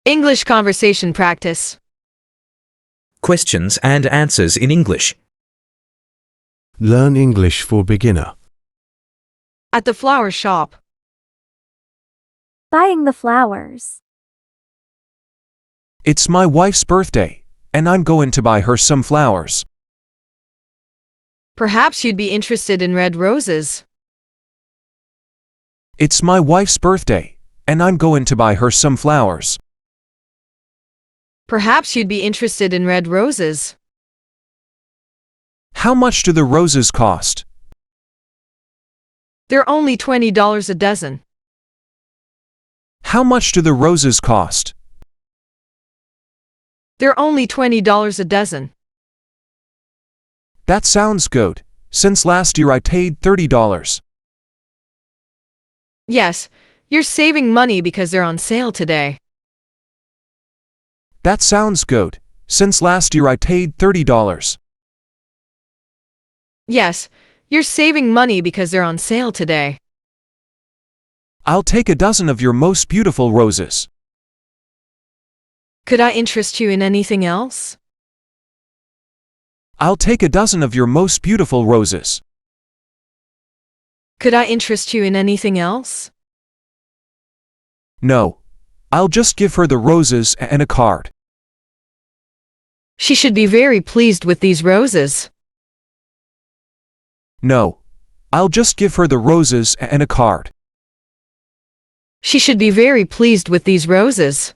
English conversation practice. Questions and answers in English. Learn English for beginner. At the flower shop. Buying the flowers. It's my wife's birthday, and I'm going to buy her some flowers. Perhaps you'd be interested in red roses. It's my wife's birthday, and I'm going to buy her some flowers. Perhaps you'd be interested in red roses. How much do the roses cost? They're only $20 a dozen. How much do the roses cost? They're only $20 a dozen. That sounds good. Since last year I paid $30. Yes, you're saving money because they're on sale today. That sounds good. Since last year I paid $30. Yes, you're saving money because they're on sale today. I'll take a dozen of your most beautiful roses. Could I interest you in anything else? I'll take a dozen of your most beautiful roses. Could I interest you in anything else? No. I'll just give her the roses and a card. She should be very pleased with these roses. No. I'll just give her the roses and a card. She should be very pleased with these roses.